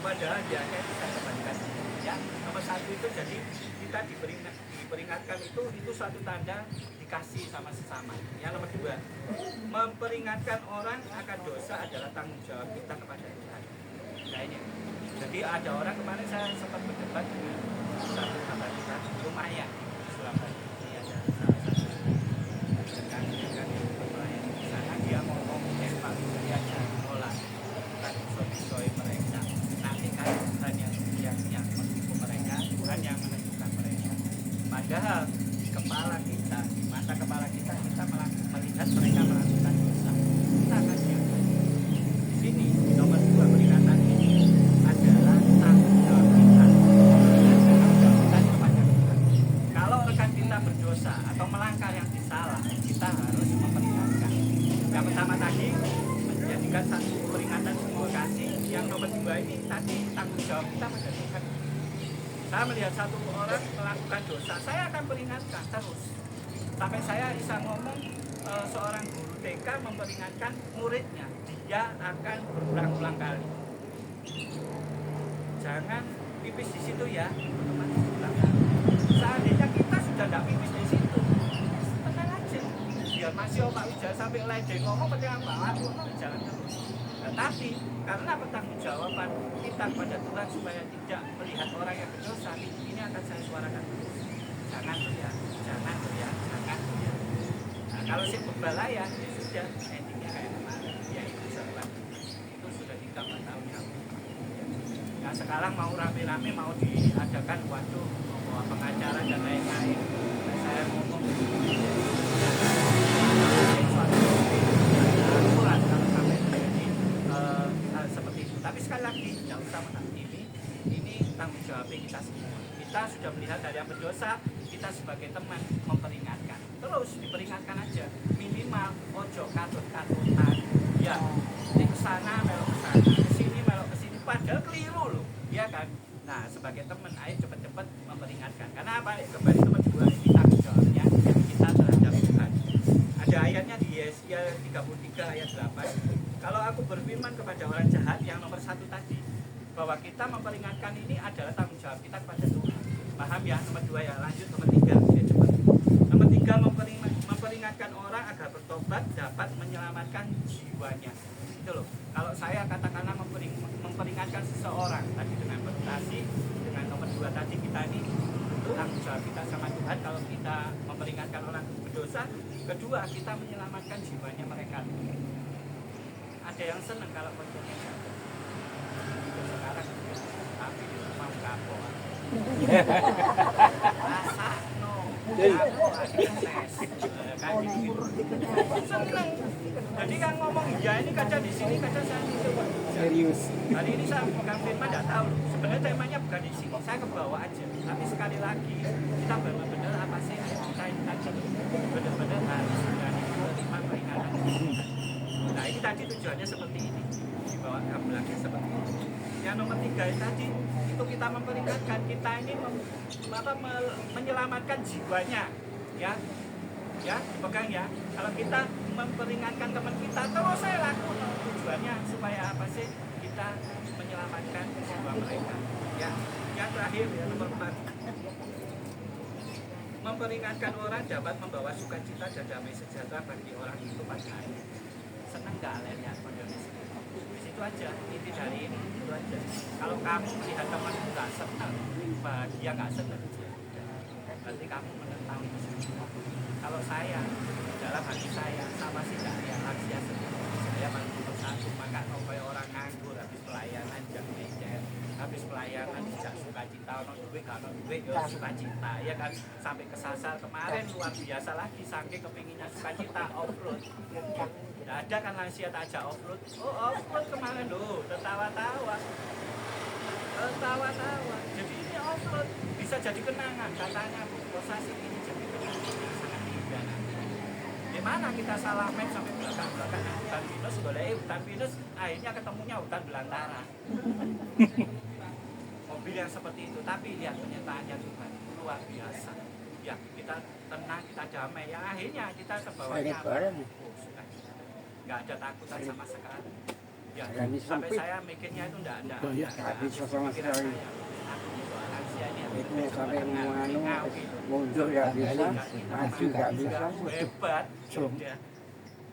Padahal dia kayak bisa kembalikan. Ya, nomor satu itu jadi kita diperingatkan itu suatu tanda dikasih sama sesama. Yang nomor dua, memperingatkan orang akan dosa adalah tanggung jawab kita kepada Tuhan. Nah ini, jadi ada orang kemarin saya sempat berdebat dengan satu sahabat kita, lumayan di Surabaya. Ini ada salah satu dengan pelayan di sana, dia ngomong Pak Wijaya jangan olah, bukan soi mereka. Nanti kan Tuhan yang menipu mereka, Tuhan yang menentukan mereka. Padahal di kepala kita, di mata kepala kita melihat mereka melakukan dosa. Kita akan diam. Di sini di nomor 2 peringatan ini adalah tanggung jawab kita. Tanggung jawab kita kepada Tuhan. Kalau rekan kita berdosa atau melangkah yang disalah, kita harus memperingatkan. Yang pertama tadi menjadikan satu peringatan sebuah kasih. Yang nomor 2 ini tadi tanggung jawab kita pada Tuhan. Saya melihat satu orang melakukan dosa, saya akan peringatkan terus. Sampai saya bisa ngomong seorang guru TK memperingatkan muridnya, dia akan berulang-ulang kali. Jangan pipis di situ ya, teman-teman. Seandainya kita sudah tidak pipis di situ, tenang aja. Biar masih Pak Wijaya sampai ledeng ngomong penting banget, jalan terus. Tetapi karena pertanggungjawaban kita kepada Tuhan supaya tidak melihat orang yang berdosa, ini akan saya suarakan terus. Jangan teriak, jangan teriak, jangan teriak. Nah, kalau si pembalaya, ya sudah endingnya kayak kemarin, yaitu serban. Itu sudah 3-4 tahun yang lalu. Nah sekarang mau rame-rame, mau diadakan waktu pengacara dan lain-lain. Nah, saya ngomong seperti itu. Tapi sekali lagi, tidak usah menang ini tanggung jawab kita semua. Kita sudah melihat dari yang berdosa, kita sebagai teman memperingatkan. Terus diperingatkan aja, minimal ojo katut-katutan. Ya, ini kesana melok kesana, kesini melok kesini, padahal keliru loh, ya kan? Nah, sebagai teman, ayo cepet-cepet memperingatkan. Karena apa? Kembali nomor 2 ini tanggung jawabnya kita terhadap Tuhan. Ada ayatnya di Yesaya 33 ayat 8. Kalau aku berfirman kepada orang jahat, yang nomor 1 tadi, bahwa kita memperingatkan ini adalah tanggung jawab kita kepada Tuhan. Paham ya? Nomor 2 ya, lanjut nomor 3, ya cepat. Nomor 3, memperingatkan orang agar bertobat dapat menyelamatkan jiwanya. Itu loh. Kalau saya katakanlah memperingatkan seseorang tadi dengan meditasi, dengan nomor 2 tadi kita ini, itu tanggung jawab kita sama Tuhan kalau kita memperingatkan orang berdosa. Kedua, kita menyelamatkan jiwanya mereka. Ada yang senang kalau konconya jatuh. Sekarang tapi mau kapok. Rasa no. Seneng. Jadi kan ngomong ya ini kaca di sini kaca saya itu Pak. Serius. Hari ini saya bukan firman tidak tahu. Sebenarnya temanya bukan di sini. Saya ke bawah aja. Tapi sekali lagi kita benar-benar apa sih kita ini tadi benar-benar harus berani menerima peringatan. Nah ini tadi tujuannya seperti ini. Dibawa gambarnya seperti ini. Yang nomor 3 tadi itu kita memperingatkan kita ini menyelamatkan jiwanya, ya dipegang ya. Kalau kita memperingatkan teman kita terus saya lakukan tujuannya supaya apa sih kita menyelamatkan jiwa mereka. Ya, yang terakhir ya nomor 4. Memperingatkan orang dapat membawa sukacita dan damai sejahtera bagi orang itu pada akhir. Senang nggak alernya kondisi? Itu aja, inti dari ini itu aja. Kalau kamu melihat temanmu nggak senang, dia nggak senang, berarti kamu menentang itu. Kalau saya dalam hati saya sama sih nggak yang rahasia seperti saya malu bersatu, maka sampai orang nganggur habis pelayanan jam meja, habis pelayanan tidak sukacita, non duit kalau duit ya sukacita, ya kan sampai kesasar kemarin luar biasa lagi saking kepinginnya sukacita off-road. Tidak ada kan lansia tak ajak off-road. Oh off-road kemarin loh, tertawa-tawa. Jadi ini off-road bisa jadi kenangan. Katanya Bu Posasi ini jadi kenangan yang sangat indah nanti. Gimana kita salah map sampai belakang hutan pinus, boleh hutan pinus, akhirnya ketemunya hutan belantara. Mobil yang seperti itu, tapi lihat penyertaannya Tuhan luar biasa. Ya kita tenang, kita damai. Yang akhirnya kita terbawanya nggak ada takutan sama sekali. Ya, sampai saya mikirnya itu enggak bisa sama sekali. Itu sampai mundur nggak bisa, maju nggak bisa. Hebat.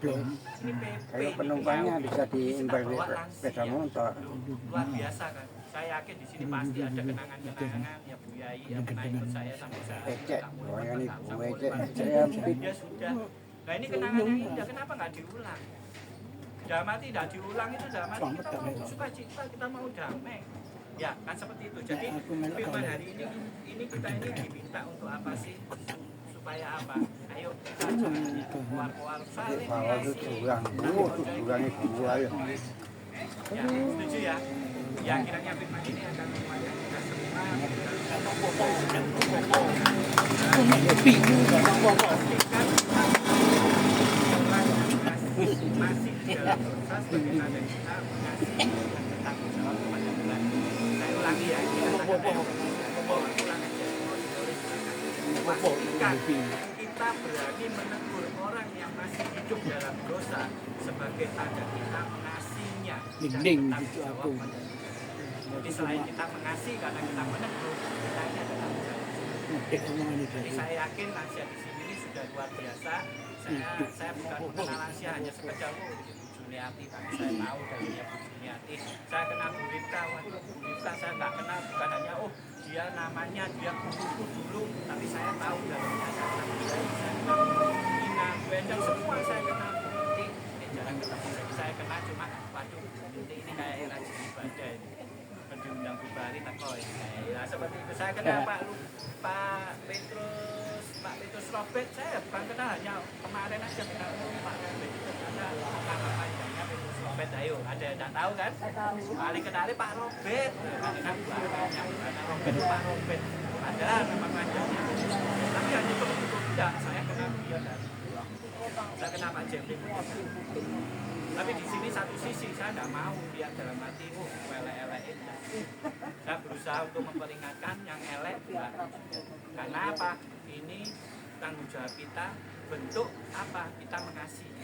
Belum. Kayak penumpangnya bisa diimbal di sepeda motor. Luar biasa kan. Saya yakin di sini pasti ada kenangan-kenangan ya Bu Yai yang pernah ikut saya sampai sekarang. Ecek, goyangan ibu ecek, Ya sudah. Nah ini kenangan yang indah, kenapa nggak diulang? Dalam arti tidak diulang itu dalam arti kita mau sukacita, kita mau damai. Ya kan seperti itu. Jadi firman hari ini kita ini diminta untuk apa sih? Supaya apa? Ayo kita keluar saling itu curang, ibu ayo. Ya, setuju ya? Ya kiranya firman ini akan membantu kita semua. Masih di dalam proses bagaimana kita mengasihi dan bertanggung jawab kepada Tuhan. Saya ulangi ya, kita ulang aja. Pastikan kita berani menegur orang yang masih hidup dalam dosa sebagai tanda kita mengasihinya dan bertanggung jawab pada Tuhan. Jadi selain kita mengasihi karena kita menegur, kita ini adalah jadi saya yakin lansia di sini ini sudah luar biasa. Saya bukan mengenal lansia hanya sekedar Bu Juniati, tapi saya tahu dari Bu Juniati. Saya kenal Bu Rita, waduh Bu Rita saya nggak kenal, bukan hanya dia namanya, dia buku dulu, tapi saya tahu dalamnya saya kenal Ina, Bu Endang, semua saya kenal Bu Riti. Jarang ketemu, jadi saya kenal cuma waduh Bu Riti ini kayak rajin ibadah ini. Diundang Bu Bari takoi. Nah, seperti itu saya kenal Pak Petrus Robert, saya bukan kenal hanya kemarin aja kenal Pak Robert itu ada nama panjangnya Petrus Robert. Ayo ada yang tidak tahu kan? Paling kenali Pak Robert. Kan belakangnya karena Robert Pak Robert ada nama panjangnya. Tapi hanya begitu tidak. Saya kenal dia dan saya kenal Pak Jeffrey. Tapi di sini satu sisi saya tidak mau lihat dalam hati elek-elek itu. Saya berusaha untuk memperingatkan yang elek enggak. Karena apa? Ini tanggung jawab kita, bentuk apa? Kita mengasihi.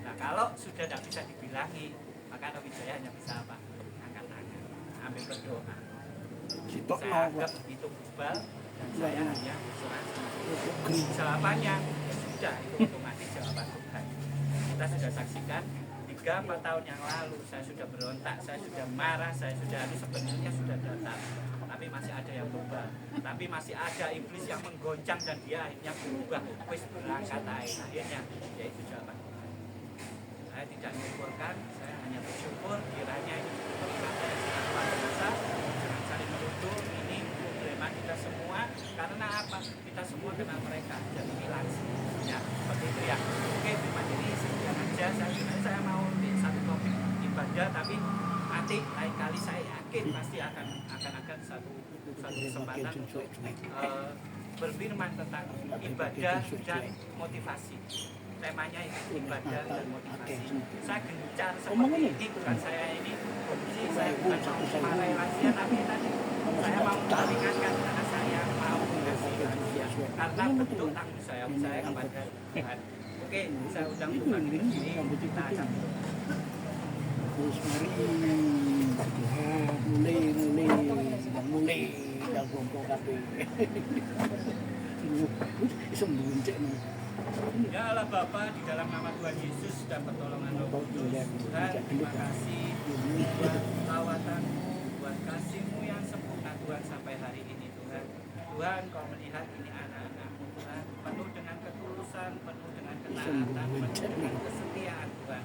Nah kalau sudah tidak bisa dibilangi, maka Nabi Jaya hanya bisa apa? Angkat tangan, ambil berdoa. Saya anggap itu bubal dan saya hanya berserah. Jawabannya ya sudah, itu otomatis jawaban Tuhan. Kita sudah saksikan 3 3-4 tahun yang lalu saya sudah berontak, saya sudah marah, saya sudah sebenarnya sudah datang, tapi masih ada yang berubah, tapi masih ada iblis yang menggoncang dan dia akhirnya berubah, wis berangkat akhirnya, yaitu jawaban Tuhan. Saya tidak menyuburkan, saya hanya bersyukur kiranya ini perkara yang sangat luar biasa, jangan saling menuduh, ini problema kita semua, karena apa? Kita semua kenal mereka, jadi hilang ya, seperti itu ya. Oke, terima kasih, sekian aja. Saya mau di satu topik ibadah, tapi nanti lain kali saya yakin pasti akan satu kesempatan untuk berfirman tentang ibadah dan motivasi. Temanya itu ibadah dan motivasi. Saya gencar seperti ini, bukan saya ini kondisi saya bukan mau memarahi lansia, tapi tadi saya mau meringankan karena saya mau mengasihi lansia karena bentuk tanggung jawab saya kepada Tuhan. Oke, saya undang Tuhan di sini, kita akan Terus mari mulai dan kumpul kabeh. Sembuh cek. Ya Allah Bapa, di dalam nama Tuhan Yesus dan pertolongan Roh Kudus, Tuhan terima kasih buat lawatan-Mu, buat kasih-Mu yang sempurna Tuhan sampai hari ini Tuhan. Tuhan, Kau melihat ini anak-anak-Mu Tuhan, penuh dengan ketulusan, penuh dengan ketaatan, penuh dengan kesetiaan Tuhan.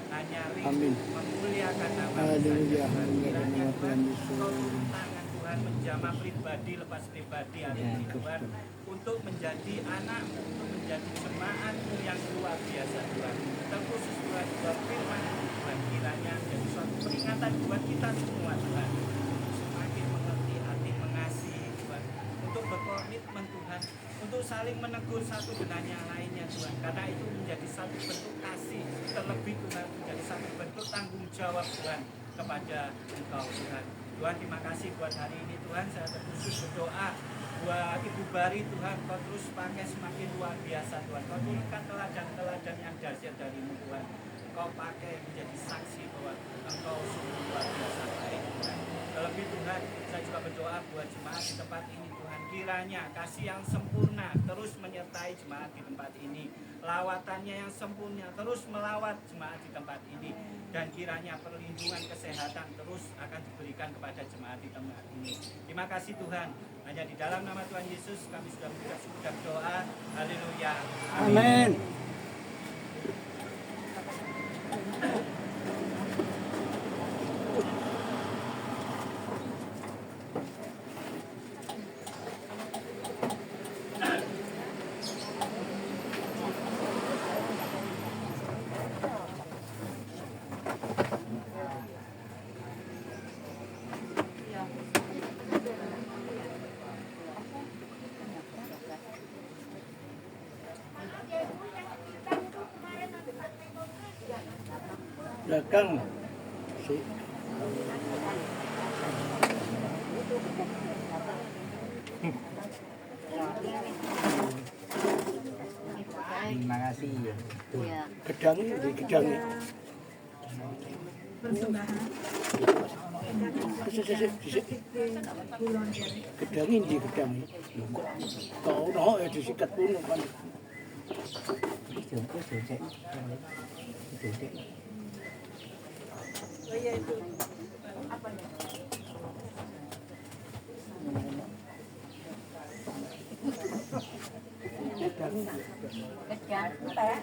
Hanya rindu memuliakan nama Tuhan. Kiranya Tuhan, Kau turun tangan Tuhan, menjamah pribadi lepas pribadi hari ini Tuhan, untuk menjadi anak, untuk menjadi jemaat-Mu yang luar biasa Tuhan. Terkhusus Tuhan, buat firman Tuhan, kiranya menjadi suatu peringatan buat kita semua Tuhan, semakin mengerti hati mengasihi Tuhan, untuk berkomitmen Tuhan, untuk saling menegur satu dengan yang lainnya Tuhan, karena itu menjadi satu bentuk kasih, terlebih Tuhan menjadi satu bentuk tanggung jawab Tuhan kepada Engkau Tuhan. Tuhan, terima kasih buat hari ini Tuhan. Saya terkhusus berdoa buat Ibu Bari Tuhan, Kau terus pakai semakin luar biasa Tuhan. Kau turunkan teladan-teladan yang dahsyat dari-Mu Tuhan. Kau pakai menjadi saksi bahwa Engkau sungguh luar biasa baik Tuhan. Terlebih Tuhan, saya juga berdoa buat jemaat di tempat ini Tuhan. Kiranya kasih yang sempurna terus menyertai jemaat di tempat ini. Lawatannya yang sempurna terus melawat jemaat di tempat ini. Dan kiranya perlindungan kesehatan terus akan diberikan kepada jemaat di tempat ini. Terima kasih Tuhan. Hanya di dalam nama Tuhan Yesus kami sudah mengucap syukur dan doa. Haleluya. Amin. Belakang si Terima kasih. Iya. gedang di gedang ini. Persembahan Kulon Jari. Gedang ini gedang ini. Kau noh ya disikat pun kan. Oh iya itu. Kejang, teh,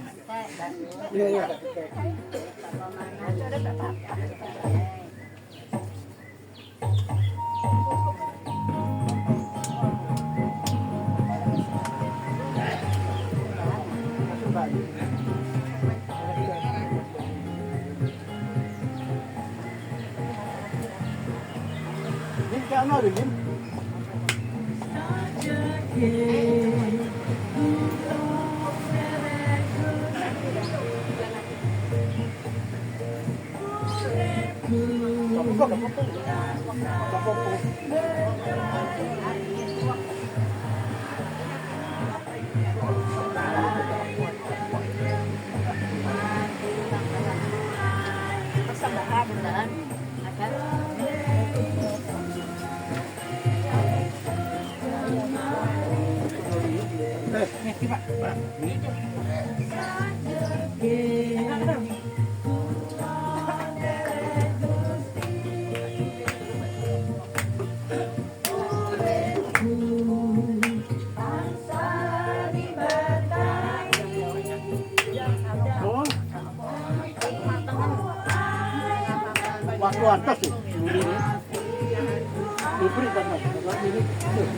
Iya iya. Ini kan ada ini. persembahan dan ada Pak. Waktu atas tuh, Juli ini. Diberi kan, kalau ini tuh,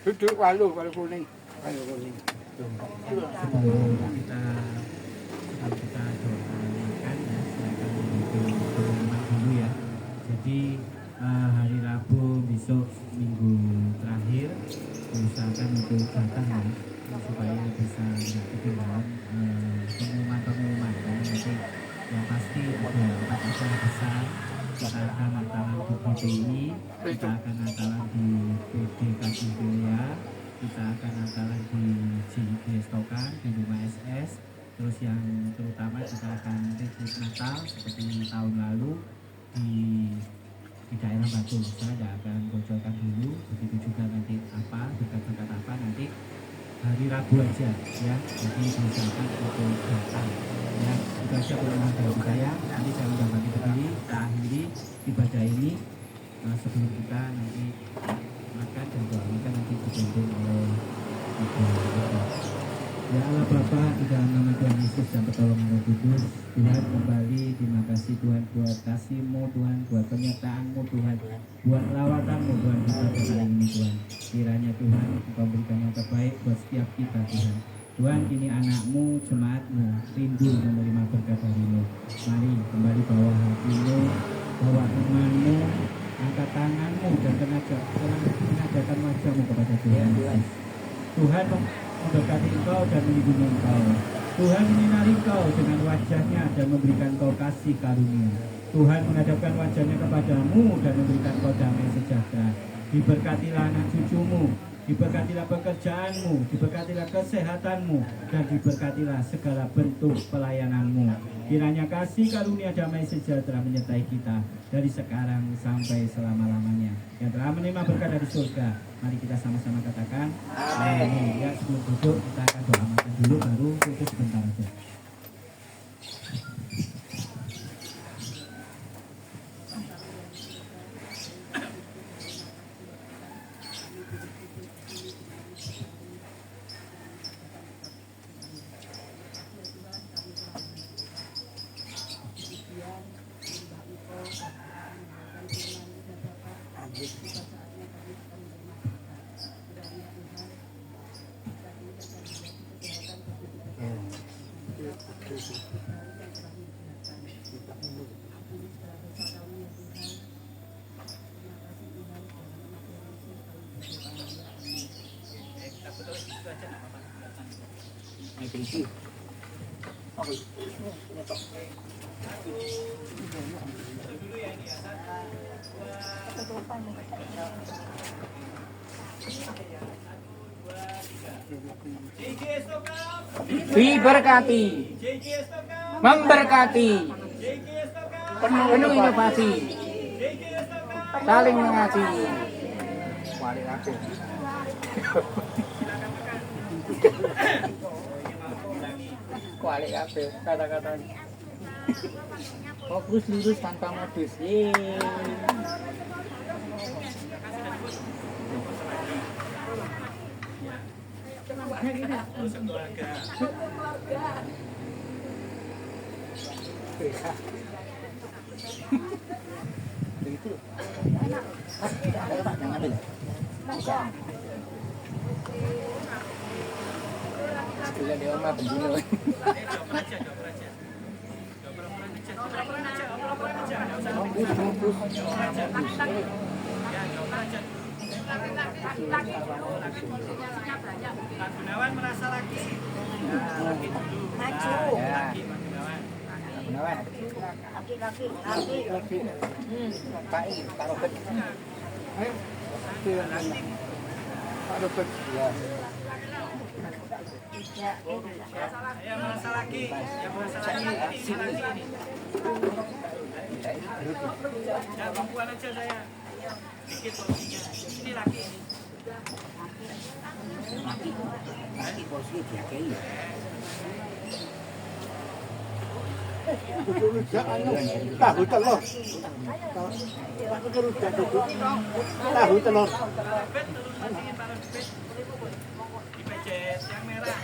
duduk walu kuning. Walu kuning. Sebelum kita doakan ya, silakan berdoa dulu ya. Jadi hari Rabu besok minggu terakhir usahakan untuk datang ya, supaya bisa tidak ketinggalan pengumuman karena nanti yang pasti ada 4 acara besar. Kita akan Natalan di PPI, kita akan Natalan di PD Kasivilia, kita akan Natalan di JIG Stokan, di rumah SS. Terus yang terutama kita akan ribut Natal seperti tahun lalu di daerah Batu. Saya tidak akan bocorkan dulu, begitu juga nanti apa, berkat-berkat apa nanti hari Rabu aja ya. Jadi misalkan untuk datang ya, itu aja permohonan dari saya. Nanti saya udah bagi berdiri, kita akhiri ibadah ini sebelum kita nanti makan dan doa kita nanti dipimpin oleh Ibu. Ya Allah Bapa, di dalam nama Tuhan Yesus dan pertolongan Roh Kudus, Tuhan kembali terima kasih Tuhan buat kasih-Mu Tuhan, buat penyertaan-Mu Tuhan, buat lawatan-Mu Tuhan kita kali ini Tuhan. Kiranya Tuhan Engkau berikan yang terbaik buat setiap kita Tuhan. Tuhan, kini anak-Mu, jemaat-Mu rindu menerima berkat dari-Mu. Mari kembali bawa hati-Mu, bawa iman-Mu, angkat tangan-Mu dan kenadakan wajah-Mu kepada Tuhan. Tuhan memberkati Engkau dan melindungi Engkau. Tuhan menyinari Engkau dengan wajahnya dan memberikan Engkau kasih karunia. Tuhan menghadapkan wajahnya kepadamu dan memberikan Engkau damai sejahtera. Diberkatilah anak cucumu, diberkatilah pekerjaanmu, diberkatilah kesehatanmu, dan diberkatilah segala bentuk pelayananmu. Kiranya kasih karunia damai sejahtera menyertai kita dari sekarang sampai selama-lamanya. Yang telah menerima berkat dari surga, mari kita sama-sama katakan amin. Ya, sebelum duduk kita akan doa makan dulu, baru tutup sebentar aja. Diberkati, memberkati, penuh inovasi, saling mengasihi. Wali aku. Kuali kabeh kata-katanya. Fokus lurus tanpa modus. Yeay. Begitu. Jangan ambil. Sekalian dia mah begini. Pak Gunawan merasa lagi. Lagi dulu. Maju. Ya. Lagi Pak Gunawan. Wan. Laki-laki. Lagi. Pak ini, Pak Robert. Ayo. Pak Robert. Ya. Ya merasa lagi, ya merasa lagi ini. Ya perempuan aja saya. Dikit porsinya. Ini laki ini. Lagi porsi dia kayak Tahu telur. Tahu telur. Bet terus matiin para bet. Dipecet yang merah.